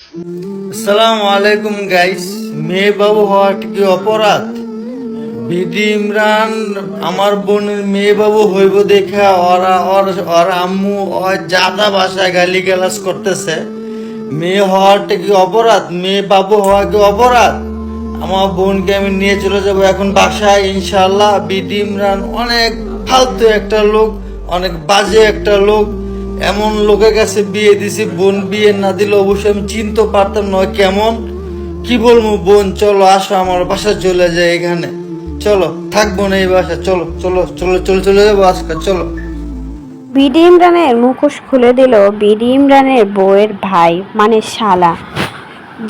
আসসালামু আলাইকুম গাইস। মেয়ে বাবু হওয়াটা কি অপরাধ? বিডি ইমরান আমার বোনের মেয়ে বাবু হইব দেখা ওর আম্মু ওর জাদা ভাষায় গালি গালাজ করতেছে। মেয়ে হওয়াটা কি অপরাধ? মেয়ে বাবু হওয়া কি অপরাধ? আমার বোনকে আমি নিয়ে চলে যাব এখন বাসায় ইনশাল্লাহ। বিডি ইমরান অনেক ফালতু একটা লোক, অনেক বাজে একটা লোক। এমন লোকের কাছে বিয়ে দিছি, বোন বিয়ে না দিলে অবশ্যই আমি চিনতে পারতাম না কেমন। কি বলবো বোন, চলো আসো আমার বাসা চলে যায়। এখানে চলো, থাকবো না এই বাসা, চলো চলো চলো চলো চলে যাবো আজকে, চলো। বিডি ইমরানের মুখোশ খুলে দিল বিডি ইমরানের বউয়ের ভাই মানে শালা,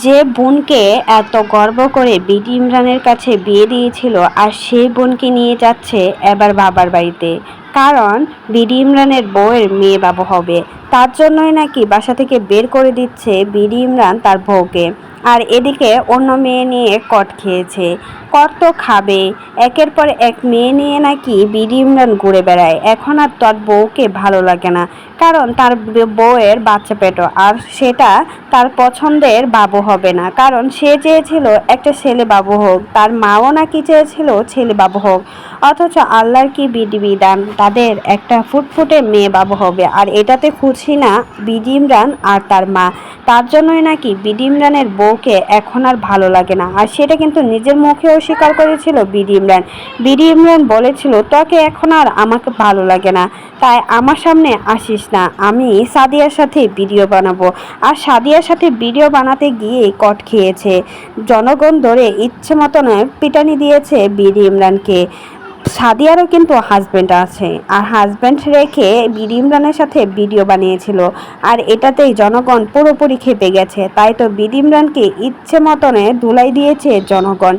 যে বোনকে এত গর্ব করে বিডি ইমরানের কাছে বিয়ে দিয়েছিল, আর সেই বোনকে নিয়ে যাচ্ছে এবার বাবার বাড়িতে। কারণ বিডি ইমরানের বউয়ের মেয়ে বাবু হবে, তার জন্যই নাকি বাসা থেকে বের করে দিচ্ছে বিডি ইমরান তার বউকে। আর এদিকে অন্য মেয়ে নিয়ে কট খেয়েছে। কট তো খাবে, একের পর এক মেয়ে নিয়ে নাকি বিডি ইমরান ঘুরে বেড়ায়। এখন আর তার বউকে ভালো লাগে না, কারণ তার বউয়ের বাচ্চা পেটো, আর সেটা তার পছন্দের বাবু হবে না। কারণ সে চেয়েছিল একটা ছেলে বাবু হোক, তার মাও নাকি চেয়েছিল ছেলে বাবু হোক। অথচ আল্লাহর কি বিধি বিধান, তাদের একটা ফুটফুটে মেয়ে বাবু হবে, আর এটাতে খুশি না বিডি ইমরান আর তার মা। তার জন্যই নাকি বিডি ইমরানের বউকে এখন আর ভালো লাগে না, আর সেটা কিন্তু নিজের মুখেও স্বীকার করেছিল বিডি ইমরান। বিডি ইমরান বলেছিল, তোকে এখন আর আমাকে ভালো লাগে না, তাই আমার সামনে আসিস না, আমি সাদিয়ার সাথে ভিডিও বানাবো। আর সাদিয়ার সাথে ভিডিও বানাতে গিয়ে কট খেয়েছে। জনগণ ধরে ইচ্ছে মতন পিটানি দিয়েছে বিডি ইমরানকে। সাদিয়ারও কিন্তু হাজব্যান্ড আছে, আর হাজব্যান্ড রেখে বিডি ইমরানের সাথে ভিডিও বানিয়েছিল, আর এটাতেই জনগণ পুরোপুরি খেপে গেছে। তাই তো বিডি ইমরানকে ইচ্ছে মতনে ধুলাই দিয়েছে জনগণ।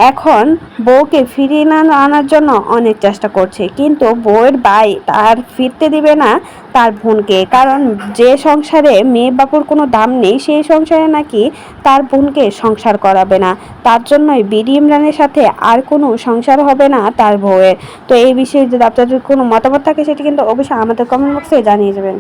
এখন বউকে ফিরিয়ে আনার জন্য অনেক চেষ্টা করছে, কিন্তু বউয়ের ভাই তার ফিরতে দিবে না তার বোনকে। কারণ যে সংসারে মেয়ে বাপুর কোনো দাম নেই, সেই সংসারে নাকি তার বোনকে সংসার করাবে না। তার জন্যই বিডি ইমরানের সাথে আর কোনো সংসার হবে না তার বউয়ের। তো এই বিষয়ে যদি আপনাদের কোনো মতামত থাকে, সেটি কিন্তু অবশ্যই আমাদের কমেন্ট বক্সে জানিয়ে যাবেন।